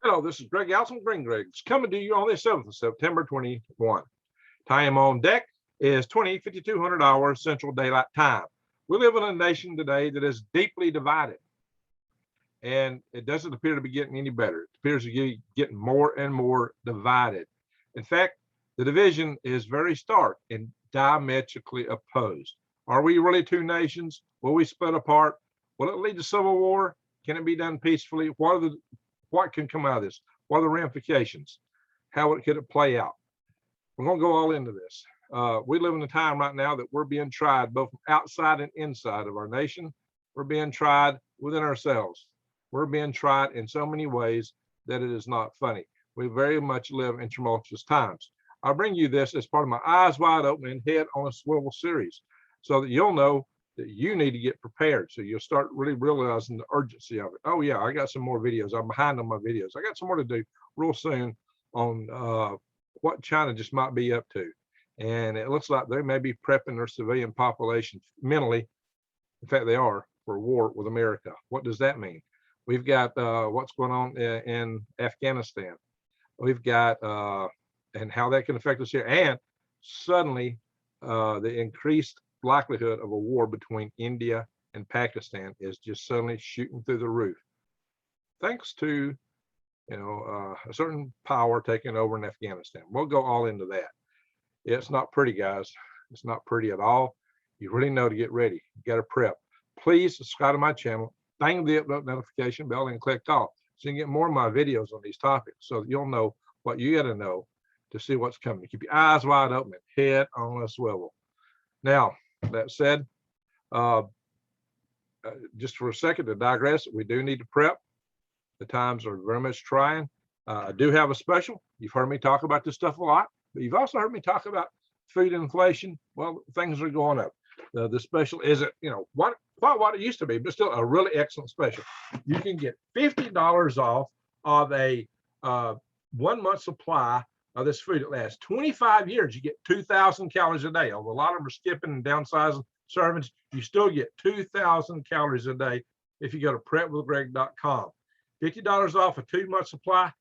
Hello, this is Greg Alson, Green Greg's, coming to you on the 7th of September 21. Time on deck is 5,200 hours Central Daylight Time. We live in a nation today that is deeply divided, and it doesn't appear to be getting any better. It appears to be getting more and more divided. In fact, the division is very stark and diametrically opposed. Are we really two nations? Will we split apart? Will it lead to civil war? Can it be done peacefully? What can come out of this? What are the ramifications? How could it play out? We're going to go all into this. We live in a time right now that we're being tried both outside and inside of our nation. We're being tried within ourselves. We're being tried in so many ways that it is not funny. We very much live in tumultuous times. I'll bring you this as part of my Eyes Wide Open and Head on a Swivel series so that you'll know that you need to get prepared. So you'll start really realizing the urgency of it. Oh yeah, I got some more videos. I'm behind on my videos. I got some more to do real soon on what China just might be up to. And it looks like they may be prepping their civilian population mentally. In fact, they are for war with America. What does that mean? We've got what's going on in Afghanistan. We've got and how that can affect us here. And suddenly the increased likelihood of a war between India and Pakistan is just suddenly shooting through the roof, thanks to a certain power taking over in Afghanistan. We'll go all into that. It's not pretty, guys. It's not pretty at all. You really know to get ready. You got to prep. Please subscribe to my channel, bang the upload notification bell, and click off so you can get more of my videos on these topics, so that you'll know what you got to know to see what's coming. Keep your eyes wide open and head on a swivel. Now, that said, just for a second to digress, we do need to prep. The times are very much trying. I do have a special. You've heard me talk about this stuff a lot, but you've also heard me talk about food inflation. Well, things are going up. The special isn't, quite what it used to be, but still a really excellent special. You can get $50 off of a 1 month supply of this food. It lasts 25 years. You get 2,000 calories a day. Although a lot of them are skipping and downsizing servings, you still get 2,000 calories a day if you go to prepwithgreg.com. $50 off a 2 month supply,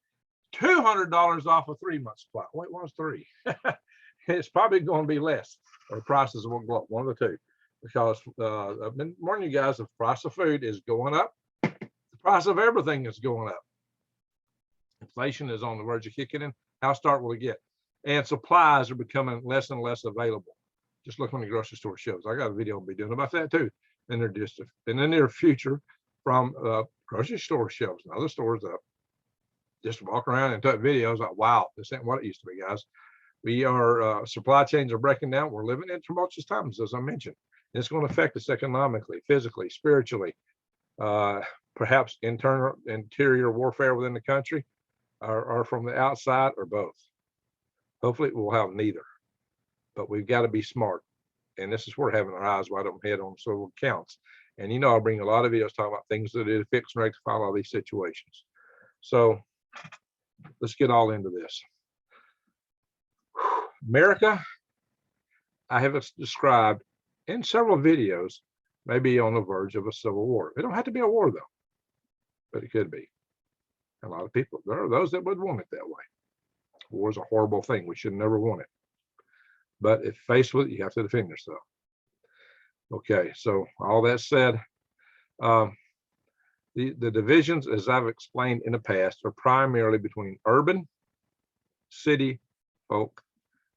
$200 off a 3 month supply. Wait, what was three? It's probably going to be less, or prices will go up, one of the two, because I've been warning you guys, the price of food is going up. The price of everything is going up. Inflation is on the verge of kicking in. How start will it get? And supplies are becoming less and less available. Just look on the grocery store shelves. I got a video I'll be doing about that too in the near future, from grocery store shelves and other stores up. Just walk around and take videos like, wow, this ain't what it used to be, guys. We are supply chains are breaking down. We're living in tumultuous times, as I mentioned. And it's going to affect us economically, physically, spiritually, perhaps interior warfare within the country, or from the outside, or both. Hopefully we'll have neither, but we've got to be smart. And this is where having our eyes wide open, head on swivel counts. And I'll bring a lot of videos talking about things that do to fix and rectify all these situations. So let's get all into this. America, I have described in several videos, may be on the verge of a civil war. It don't have to be a war though, but it could be. A lot of people, there are those that would want it that way. War is a horrible thing. We should never want it. But if faced with it, you have to defend yourself. Okay, so all that said, the divisions, as I've explained in the past, are primarily between urban, city folk,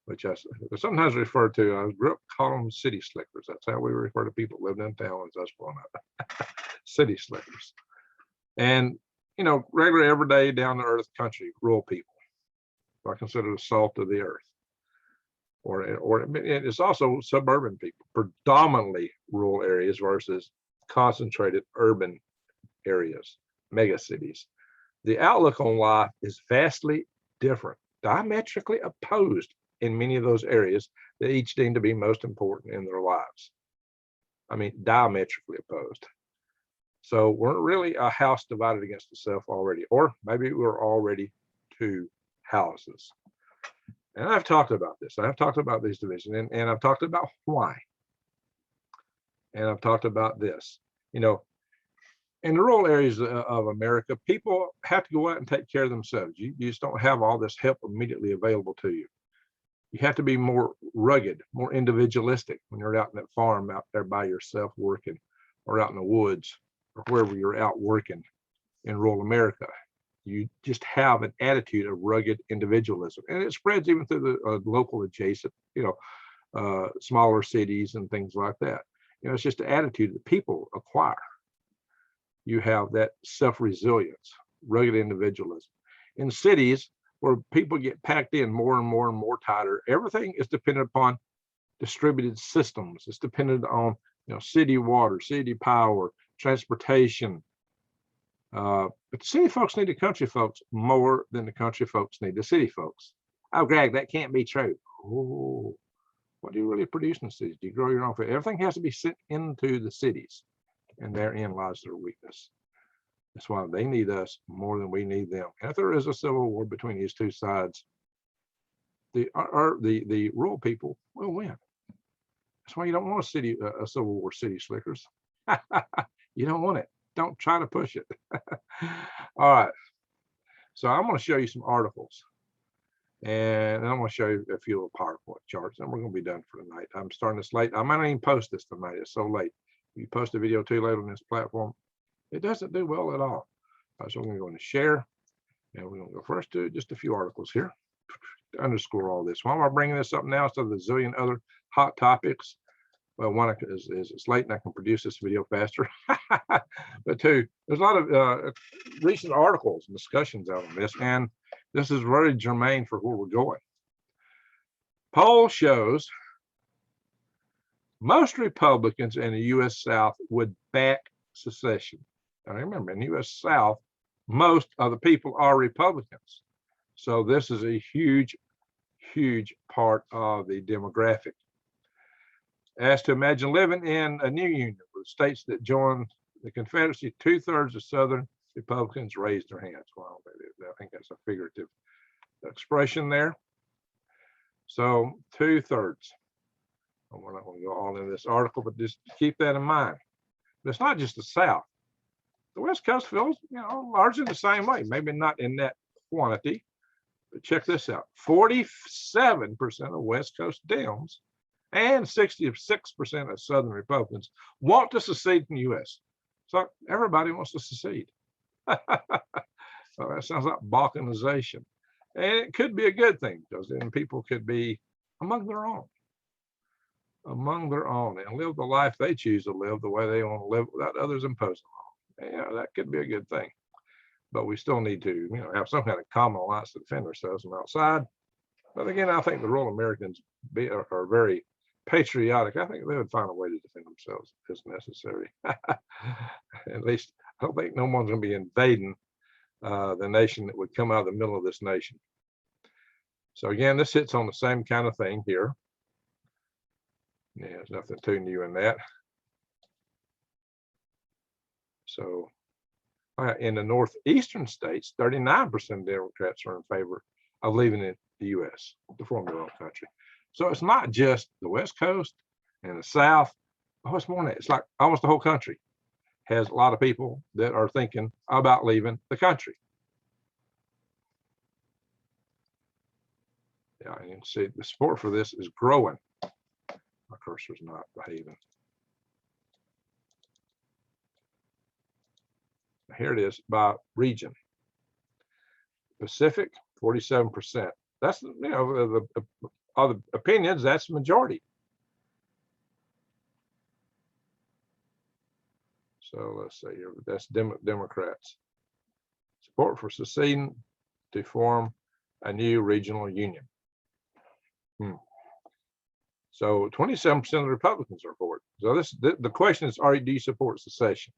which I sometimes refer to, I grew up calling them city slickers. That's how we refer to people living in town as us growing up. City slickers. And, regular, everyday, down to earth country, rural people. I consider the salt of the earth. Or it's also suburban people, predominantly rural areas versus concentrated urban areas, mega cities. The outlook on life is vastly different, diametrically opposed in many of those areas that each deem to be most important in their lives. I mean, diametrically opposed. So we're really a house divided against itself already, or maybe we're already two houses. And I've talked about this. I've talked about these divisions, and I've talked about why. And I've talked about this. in the rural areas of America, people have to go out and take care of themselves. You just don't have all this help immediately available to you. You have to be more rugged, more individualistic when you're out in that farm out there by yourself working, or out in the woods, or wherever you're out working in rural America. You just have an attitude of rugged individualism, and it spreads even through the local adjacent, smaller cities and things like that. It's just an attitude that people acquire. You have that self-resilience, rugged individualism. In cities where people get packed in more and more and more tighter, everything is dependent upon distributed systems. It's dependent on city water, city power, transportation. But the city folks need the country folks more than the country folks need the city folks. Oh, Greg, that can't be true. Oh, what do you really produce in the cities? Do you grow your own food? Everything has to be sent into the cities, and therein lies their weakness. That's why they need us more than we need them. And if there is a civil war between these two sides, the rural people will win. That's why you don't want a civil war, city slickers. You don't want it. Don't try to push it. All right. So I'm going to show you some articles, and I'm going to show you a few little PowerPoint charts, and we're going to be done for tonight. I'm starting this late. I might not even post this tonight. It's so late. If you post a video too late on this platform, it doesn't do well at all. So we're going to go into share, and we're going to go first to just a few articles here to underscore all this. Why am I bringing this up now instead of the zillion other hot topics? Well, one is it's late and I can produce this video faster. But two, there's a lot of recent articles and discussions out on this, and this is very germane for where we're going. Poll shows most Republicans in the U.S. South would back secession. Now remember, in the U.S. South, most of the people are Republicans. So this is a huge, huge part of the demographic. As to imagine living in a new union with states that joined the Confederacy, 2/3 of Southern Republicans raised their hands. Well, I think that's a figurative expression there. So 2/3. We're not going to go all into this article, but just keep that in mind. But it's not just the South. The West Coast feels, largely the same way. Maybe not in that quantity, but check this out. 47% of West Coast Dems and 66% of Southern Republicans want to secede from the U.S. So everybody wants to secede. So that sounds like balkanization. And it could be a good thing, because then people could be among their own, and live the life they choose to live the way they want to live without others imposing on. That could be a good thing. But we still need to, have some kind of common alliance to defend ourselves from outside. But again, I think the rural Americans are very patriotic. I think they would find a way to defend themselves if necessary. At least I don't think no one's going to be invading the nation that would come out of the middle of this nation. So again, this hits on the same kind of thing here. Yeah, there's nothing too new in that. So in the northeastern states, 39% of Democrats are in favor of leaving the U.S. to form their own country. So it's not just the West Coast and the South. Oh, it's more than that. It's like almost the whole country has a lot of people that are thinking about leaving the country. Yeah, and you can see the support for this is growing. My cursor's not behaving. Here it is by region. Pacific, 47%. That's all the opinions. That's the majority. So let's see here. That's Democrats. Support for seceding to form a new regional union. So 27% of the Republicans are for it. So the question is, do you support secession?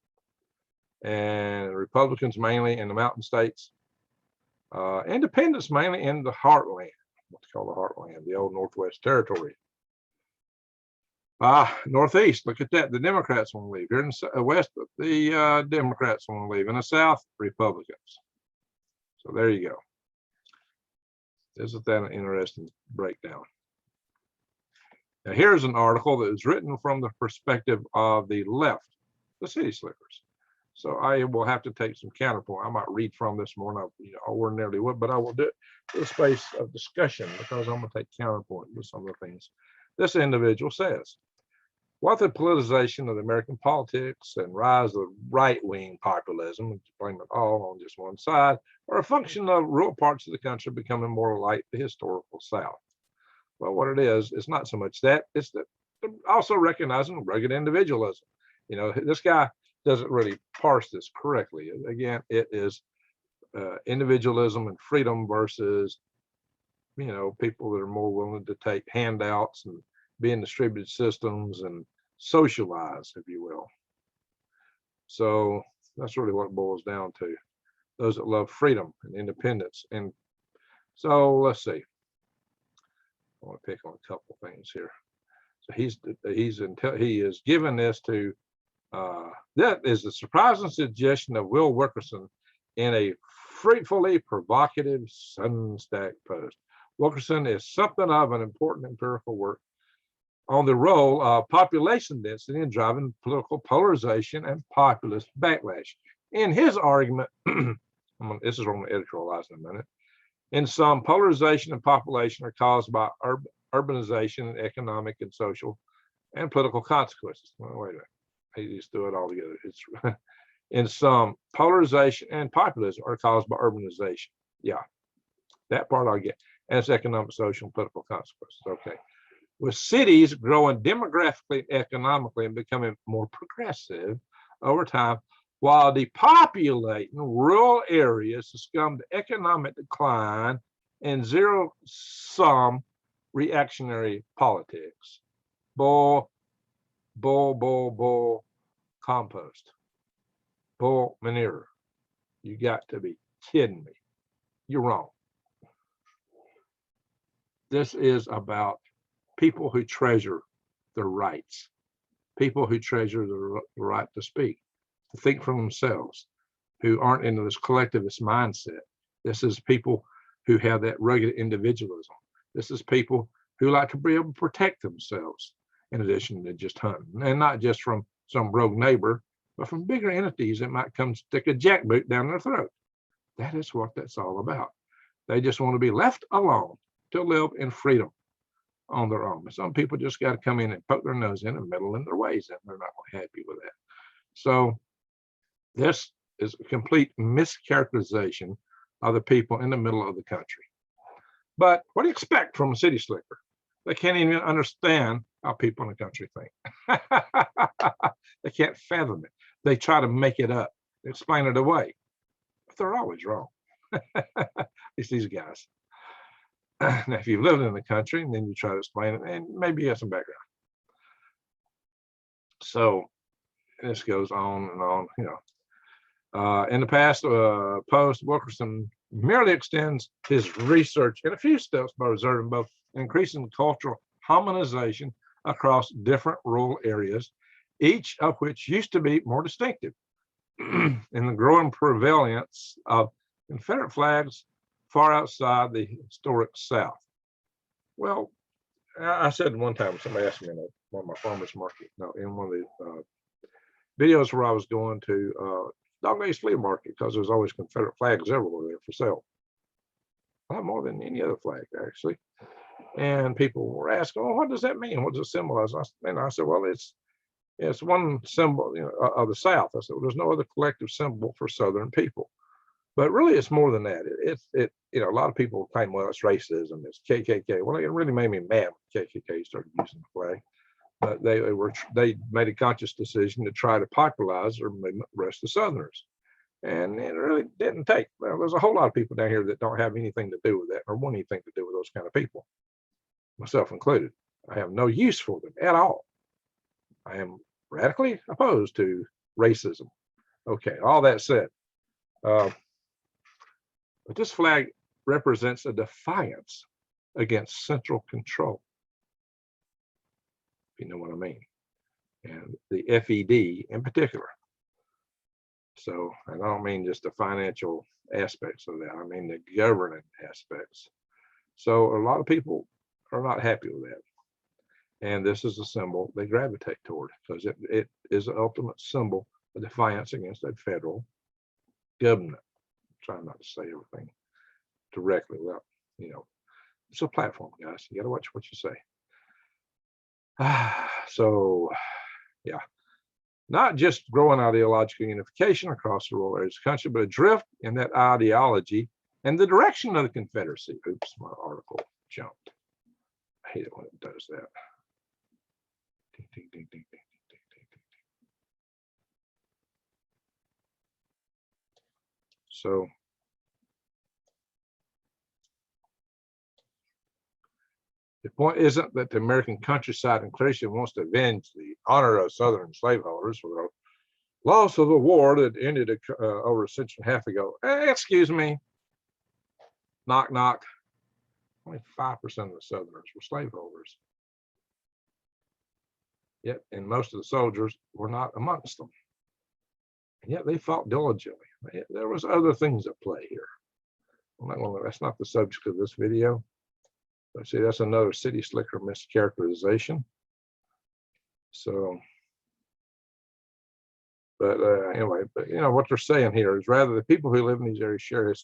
And Republicans mainly in the mountain states, independents mainly in the heartland, what's called the heartland, the old Northwest Territory. Northeast, look at that. The Democrats want to leave. Here in the West, the Democrats want to leave. In the South, Republicans. So there you go. Isn't that an interesting breakdown? Now here's an article that is written from the perspective of the left, the city slickers. So I will have to take some counterpoint. I might read from this more than I ordinarily would, but I will do it for the space of discussion because I'm going to take counterpoint with some of the things this individual says. What the politicization of the American politics and rise of right-wing populism, and blame it all on just one side, are a function of rural parts of the country becoming more like the historical South. Well, what it is, it's not so much that, it's that also recognizing rugged individualism. This guy doesn't really parse this correctly. Again, it is individualism and freedom versus, people that are more willing to take handouts and be in distributed systems and socialize, if you will. So that's really what it boils down to. Those that love freedom and independence. And so let's see. I want to pick on a couple things here. So he is given this to that is the surprising suggestion of Will Wilkerson in a fruitfully provocative Substack post. Wilkerson is something of an important empirical work on the role of population density in driving political polarization and populist backlash. In his argument, this is on the editorialize in a minute. In some, polarization and population are caused by urbanization and economic and social and political consequences. Well, wait a minute. He just threw it all together. It's in some, polarization and populism are caused by urbanization. Yeah, that part I get. And it's economic, social, and political consequences. Okay. With cities growing demographically, economically, and becoming more progressive over time, while depopulating rural areas succumb to economic decline and zero-sum reactionary politics. Bull, compost. Bull manure. You got to be kidding me. You're wrong. This is about people who treasure their rights, people who treasure the right to speak, to think for themselves, who aren't into this collectivist mindset. This is people who have that rugged individualism. This is people who like to be able to protect themselves in addition to just hunting, and not just from some rogue neighbor, but from bigger entities that might come stick a jackboot down their throat. That is what that's all about. They just want to be left alone to live in freedom on their own. Some people just got to come in and poke their nose in and meddle in their ways, and they're not happy with that. So this is a complete mischaracterization of the people in the middle of the country. But what do you expect from a city slicker? They can't even understand how people in the country think. They can't fathom it. They try to make it up, explain it away, but they're always wrong. It's these guys. Now, if you've lived in the country and then you try to explain it, and maybe you have some background. So this goes on and on, in the past post, Wilkerson merely extends his research in a few steps by observing both increasing cultural harmonization across different rural areas, each of which used to be more distinctive, in the growing prevalence of Confederate flags far outside the historic South. Well, I said one time, somebody asked me in one of my farmers market, in one of the videos where I was going to Dog Days Flea Market, because there's always Confederate flags everywhere there for sale. A lot more than any other flag, actually. And people were asking, "Oh, what does that mean? What does it symbolize?" And I said, "Well, it's one symbol, of the South." I said, "Well, there's no other collective symbol for Southern people." But really, it's more than that. A lot of people claim, well, it's racism, it's KKK. Well, it really made me mad when KKK started using the flag. But they made a conscious decision to try to popularize their movement, the rest of the Southerners. And it really didn't take. Well, there's a whole lot of people down here that don't have anything to do with that or want anything to do with those kind of people, myself included. I have no use for them at all. I am radically opposed to racism. Okay, all that said, but this flag represents a defiance against central control, if you know what I mean, and the FED in particular. So, and I don't mean just the financial aspects of that, I mean the governing aspects. So a lot of people are not happy with that. And this is a symbol they gravitate toward, because it is the ultimate symbol a defiance against a federal government. I'm trying not to say everything directly. Well, it's a platform, guys. You got to watch what you say. So, yeah, not just growing ideological unification across the rural areas of the country, but a drift in that ideology and the direction of the Confederacy. Oops, my article jumped. I hate it when it does that. Ding, ding, ding, ding, ding, ding, ding, ding. So, the point isn't that the American countryside and creation wants to avenge the honor of Southern slaveholders for the loss of the war that ended over a century and a half ago. Excuse me. Knock, knock. Only 5% of the Southerners were slaveholders. Yet, and most of the soldiers were not amongst them. And yet they fought diligently. There was other things at play here. That's not the subject of this video. But see, that's another city slicker mischaracterization. So, but anyway, what they're saying here is rather the people who live in these areas share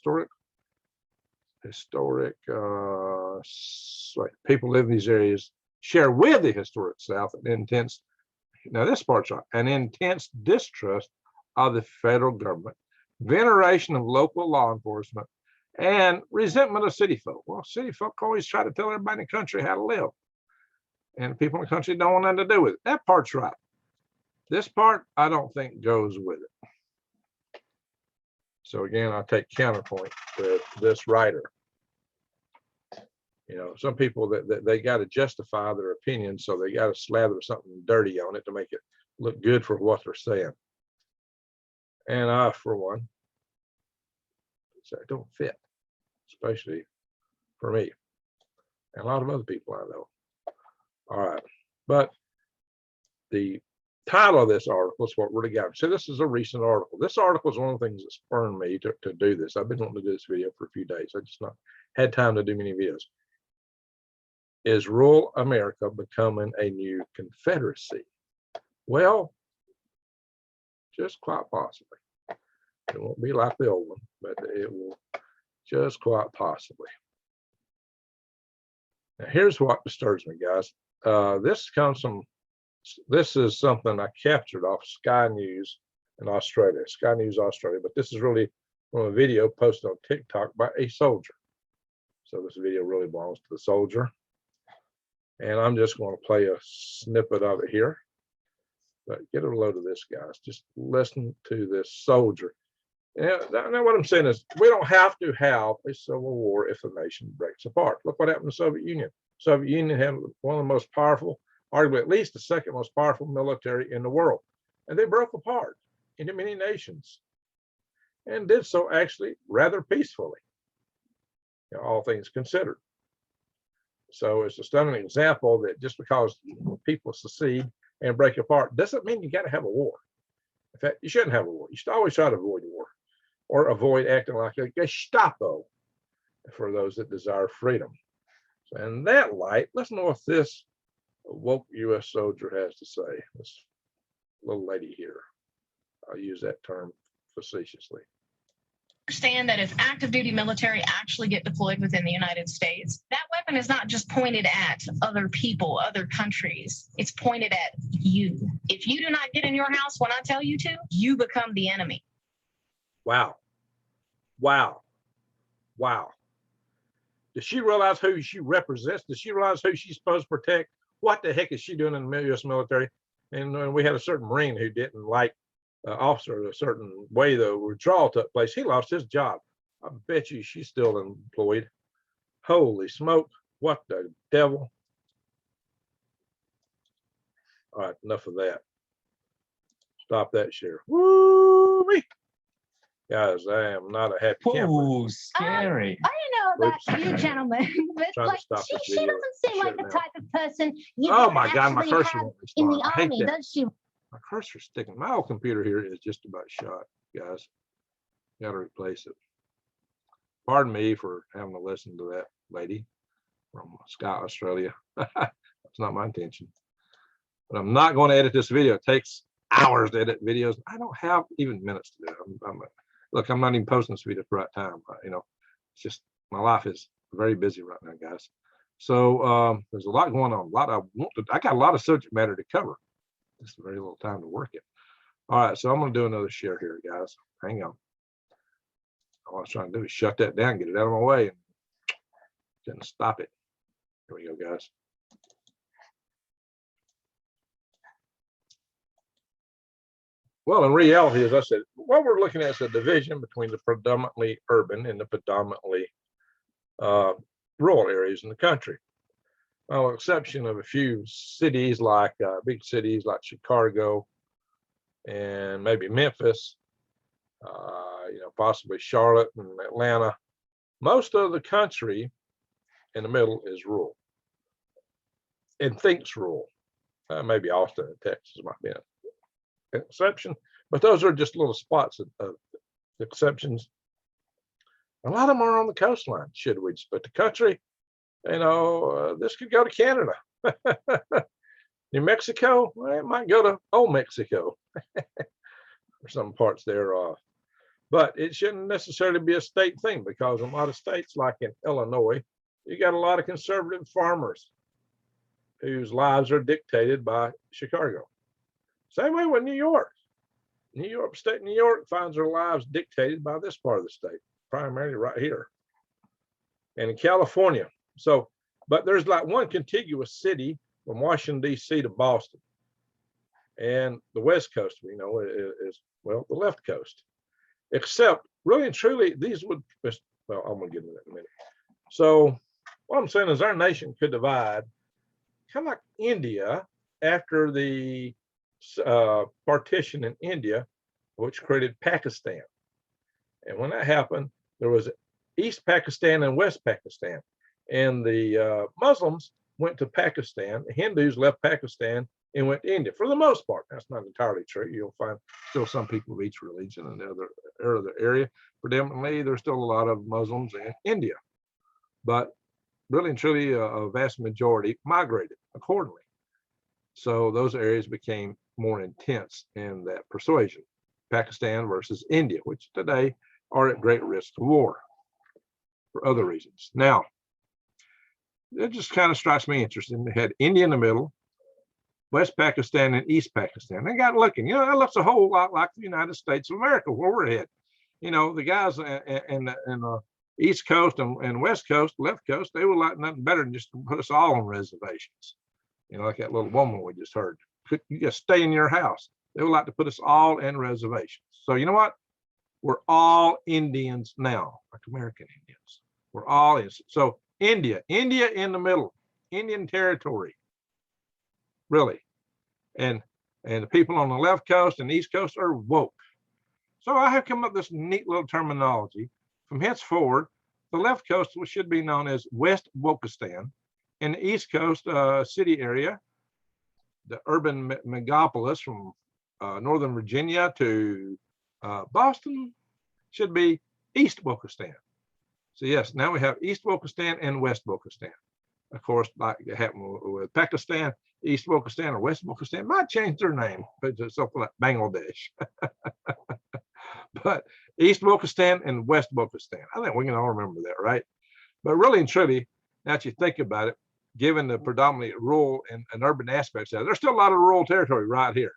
people live in these areas share with the historic South an intense, now this part's right, an intense distrust of the federal government, veneration of local law enforcement, and resentment of city folk. Well, city folk always try to tell everybody in the country how to live. And people in the country don't want nothing to do with it. That part's right. This part, I don't think goes with it. So again, I'll take counterpoint with this writer. Some people that they got to justify their opinion, so they got to slather something dirty on it to make it look good for what they're saying. And I, for one, say it don't fit, especially for me and a lot of other people I know. All right, but the title of this article is what really got me. So this is a recent article. This article is one of the things that spurred me to do this. I've been wanting to do this video for a few days. I just not had time to do many videos. Is rural America becoming a new Confederacy? Well, just quite possibly. It won't be like the old one, but it will just quite possibly. Now, here's what disturbs me, guys. This is something I captured off Sky News in Australia, Sky News Australia, but this is really from a video posted on TikTok by a soldier. So this video really belongs to the soldier. And I'm just going to play a snippet of it here. But get a load of this, guys. Just listen to this soldier. Now what I'm saying is we don't have to have a civil war if a nation breaks apart. Look what happened in the Soviet Union. Soviet Union had one of the most powerful, arguably at least the second most powerful military in the world. And they broke apart into many nations and did so actually rather peacefully, all things considered. So it's a stunning example that just because people secede and break apart doesn't mean you got to have a war. In fact, you shouldn't have a war. You should always try to avoid a war or avoid acting like a Gestapo for those that desire freedom. So in that light, let's know what this woke U.S. soldier has to say. This little lady here. I'll use that term facetiously. Understand that if active duty military actually get deployed within the United States, that weapon is not just pointed at other people, other countries. It's pointed at you. If you do not get in your house when I tell you to, you become the enemy. Wow. Wow. Wow. Does she realize who she represents? Does she realize who she's supposed to protect? What the heck is she doing in the U.S. military? And we had a certain Marine who didn't like officer a certain way the withdrawal took place. He lost his job. I bet you she's still employed. Holy smoke. What the devil? All right, enough of that. Stop that share. Woo-wee. Guys, I am not a happy camper. Whoa, scary. I don't know about you gentlemen, but like she doesn't seem like the type of person you oh my God, my actually cursor have won't in respond. the army, does she? My cursor's sticking. My old computer here is just about shot, guys. Got to replace it. Pardon me for having to listen to that lady from Scott, Australia. That's not my intention. But I'm not going to edit this video. It takes hours to edit videos. I don't have even minutes to do it. Look, I'm not even posting this video at the right time. You know, it's just my life is very busy right now, guys. So there's a lot going on. I got a lot of subject matter to cover. Just very little time to work it. All right, so I'm going to do another share here, guys. Hang on. All I was trying to do is shut that down, get it out of my way, and didn't stop it. Here we go, guys. Well, in reality, as I said, what we're looking at is a division between the predominantly urban and the predominantly rural areas in the country. Well, with the exception of a few cities like big cities like Chicago and maybe Memphis, you know, possibly Charlotte and Atlanta, most of the country in the middle is rural and thinks rural. Maybe Austin and Texas might be an exception, but those are just little spots of exceptions. A lot of them are on the coastline, should we split the country? You know, this could go to Canada. New Mexico, well, it might go to old Mexico or some parts thereof. But it shouldn't necessarily be a state thing, because in a lot of states, like in Illinois, you got a lot of conservative farmers whose lives are dictated by Chicago. Same way with New York. State New York finds their lives dictated by this part of the state, primarily right here. And in California. So, but there's like one contiguous city from Washington, D.C. to Boston. And the West Coast, we know, is, well, the left coast. Except, really and truly, these would, well, I'm going to get into that in a minute. So, what I'm saying is our nation could divide, kind of like India, after the partition in India, which created Pakistan. And when that happened, there was East Pakistan and West Pakistan. And the Muslims went to Pakistan, the Hindus left Pakistan and went to India. For the most part, that's not entirely true. You'll find still some people of each religion in the other area. Predominantly, there's still a lot of Muslims in India. But really and truly, a vast majority migrated accordingly. So those areas became more intense in that persuasion. Pakistan versus India, which today are at great risk of war for other reasons. Now, it just kind of strikes me interesting. They had India in the middle, West Pakistan and East Pakistan. They got looking, you know, that looks a whole lot like the United States of America, where we're at. You know, the guys in the East Coast and West Coast, left coast, they would like nothing better than just to put us all on reservations. You know, like that little woman we just heard. You just stay in your house. They would like to put us all in reservations. So you know what? We're all Indians now, like American Indians. We're all in. So India in the middle, Indian territory, really. And the people on the left coast and east coast are woke. So I have come up with this neat little terminology. From henceforward, the left coast should be known as West Wokeistan, and the east coast city area, the urban megapolis from Northern Virginia to Boston, should be East Wokeistan. So yes, now we have East Wokeistan and West Wokeistan. Of course, like it happened with Pakistan, East Wokeistan or West Wokeistan might change their name, but it's something like Bangladesh. But East Wokeistan and West Wokeistan, I think we can all remember that, right? But really and truly, now that you think about it, given the predominantly rural and urban aspects of it, there's still a lot of rural territory right here.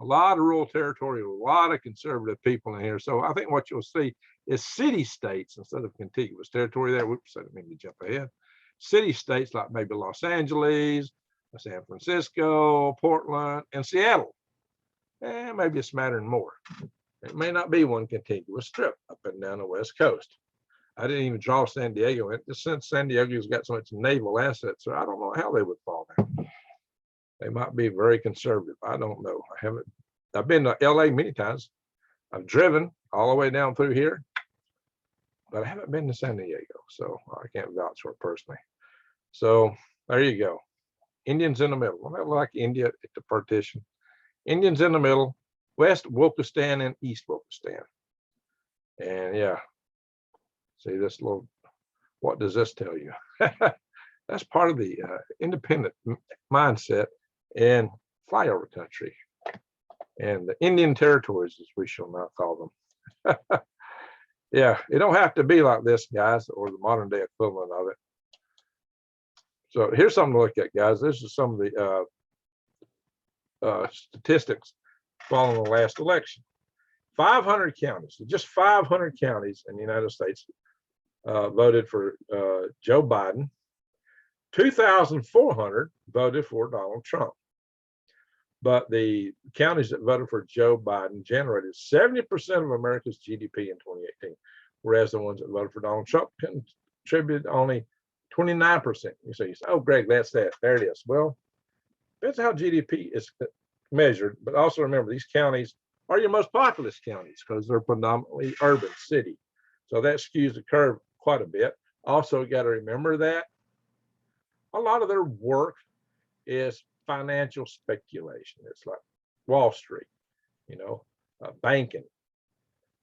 A lot of rural territory, a lot of conservative people in here. So I think what you'll see is city states instead of contiguous territory there. Whoops, I didn't mean to jump ahead. City states like maybe Los Angeles, San Francisco, Portland, and Seattle. And maybe a smattering more. It may not be one contiguous strip up and down the West Coast. I didn't even draw San Diego in. Just since San Diego's got so much naval assets, so I don't know how they would fall down. They might be very conservative. I don't know. I've been to LA many times. I've driven all the way down through here, but I haven't been to San Diego, so I can't vouch for it personally. So there you go. Indians in the middle. Well, that like India at the partition. Indians in the middle, West Wokeistan and East Wokeistan. And yeah, see this little, what does this tell you? That's part of the independent mindset in flyover country. and the Indian territories, as we shall now call them. Yeah, it don't have to be like this, guys, or the modern day equivalent of it. So here's something to look at, guys. This is some of the statistics following the last election. 500 counties, just 500 counties in the United States voted for Joe Biden. 2,400 voted for Donald Trump. But the counties that voted for Joe Biden generated 70% of America's GDP in 2018, whereas the ones that voted for Donald Trump contributed only 29%. You say, oh, Greg, that's that. There it is. Well, that's how GDP is measured. But also remember, these counties are your most populous counties because they're predominantly urban city. So that skews the curve quite a bit. Also, you got to remember that a lot of their work is financial speculation. It's like Wall Street, banking.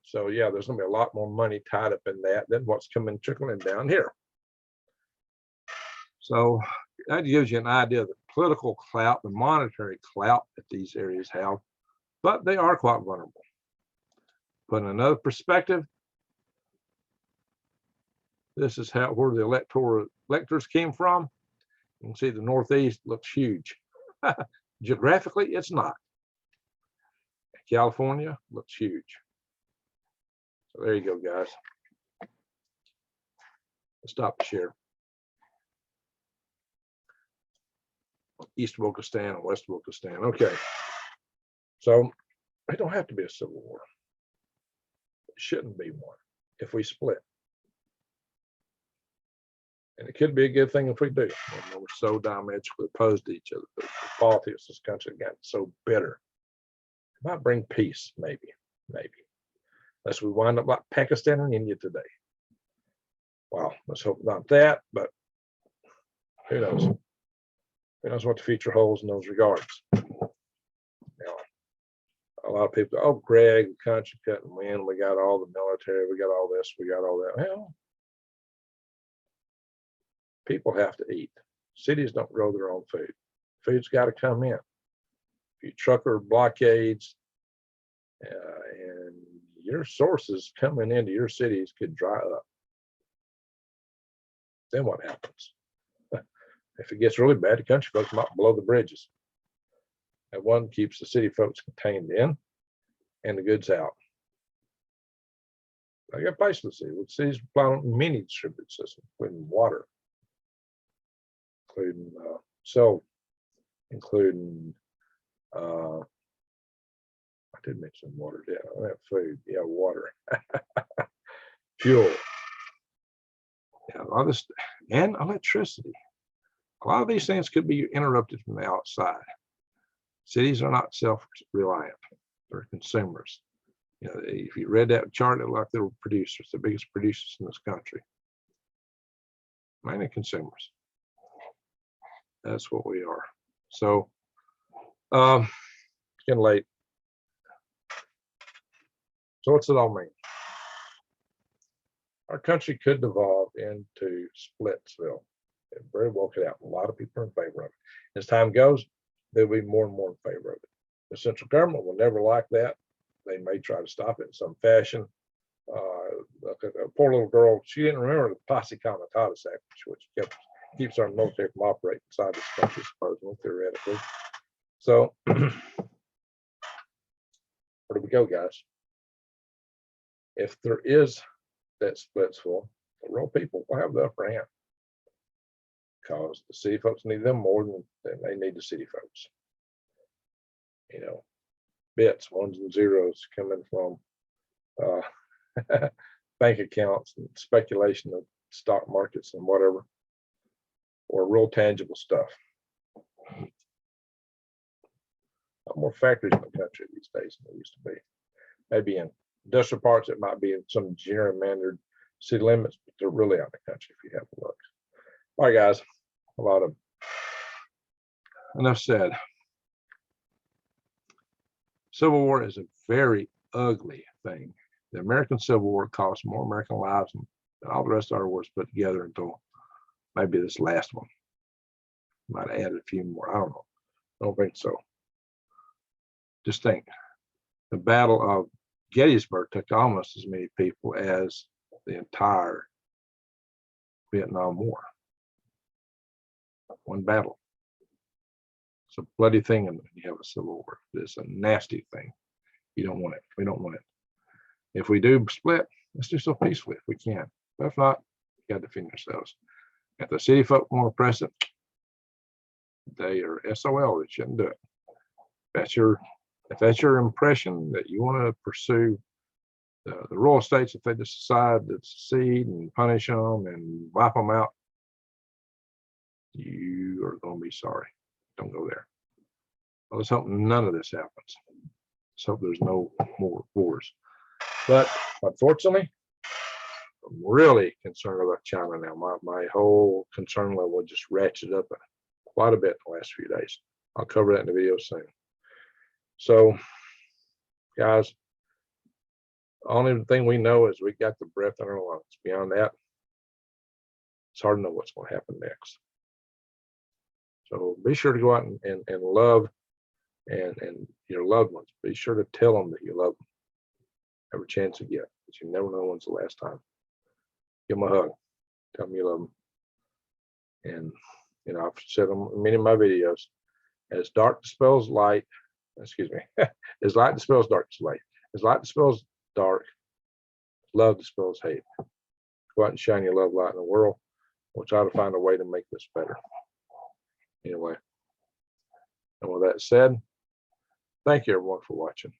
So yeah, there's going to be a lot more money tied up in that than what's coming trickling down here. So that gives you an idea of the political clout, the monetary clout that these areas have, but they are quite vulnerable. But in another perspective, this is where the electors came from. You can see the Northeast looks huge. Geographically, it's not. California looks huge. So there you go, guys. Let's stop the share. East Wokeistan and West Wokeistan. Okay. So it don't have to be a civil war. It shouldn't be one if we split. And it could be a good thing if we do. We're so diametrically opposed to each other. The politics of this country have gotten so bitter. It might bring peace, maybe. Unless we wind up like Pakistan and India today. Well, let's hope not that, but who knows? Who knows what the future holds in those regards? A lot of people, oh, Greg, the country couldn't win. We got all the military. We got all this. We got all that. Well, people have to eat. Cities don't grow their own food. Food's got to come in. If you trucker blockades and your sources coming into your cities could dry up, then what happens? If it gets really bad, the country folks might blow the bridges. And one keeps the city folks contained in and the goods out. I got places to see. With cities rely on many distributed systems, including water, including including I did mention water, didn't I? That food, yeah, water, fuel, yeah, a lot of this, and electricity. A lot of these things could be interrupted from the outside. Cities are not self-reliant; they're consumers. If you read that chart, it looked like they were producers, the biggest producers in this country, mainly consumers. That's what we are. So, it's getting late. So what's it all mean? Our country could devolve into Splitsville. It very well could happen. A lot of people are in favor of it. As time goes, there'll be more and more in favor of it. The central government will never like that. They may try to stop it in some fashion. A poor little girl, she didn't remember the Posse Comitatus Act, which keeps our military from operating inside this country, supposedly, theoretically. So, where do we go, guys? If there is that Splitsville, the real people will have the upper hand, because the city folks need them more than they need the city folks. Bits, ones and zeros coming from bank accounts and speculation of stock markets and whatever, or real tangible stuff. More factories in the country these days than there used to be. Maybe in industrial parts, it might be in some gerrymandered city limits, but they're really out in the country if you have a look. All right, guys, a lot of enough said. Civil war is a very ugly thing. The American Civil War cost more American lives than all the rest of our wars put together until maybe this last one. Might have added a few more. I don't know. I don't think so. Just think, the Battle of Gettysburg took almost as many people as the entire Vietnam War. One battle. It's a bloody thing when you have a civil war. It's a nasty thing. You don't want it. We don't want it. If we do split, let's do so peacefully if we can. But if not, we got to defend ourselves. If the city folk want to press it, they are SOL. They shouldn't do it. If that's your impression that you want to pursue the royal states, if they just decide to secede and punish them and wipe them out, you are going to be sorry. Don't go there. Well, let's hope none of this happens. Let's hope there's no more wars. But unfortunately, I'm really concerned about China now. My whole concern level just ratcheted up quite a bit in the last few days. I'll cover that in the video soon. So, guys, the only thing we know is we got the breath in our lungs. Beyond that, it's hard to know what's going to happen next. So be sure to go out and love and your loved ones. Be sure to tell them that you love them every chance you get, because you never know when's the last time. Give them a hug. Tell them you love them. And, you know, I've said in many of my videos, as dark dispels light, excuse me, as light dispels dark, as light dispels dark, love dispels hate. Go out and shine your love light in the world. We'll try to find a way to make this better. Anyway, and with that said, thank you everyone for watching.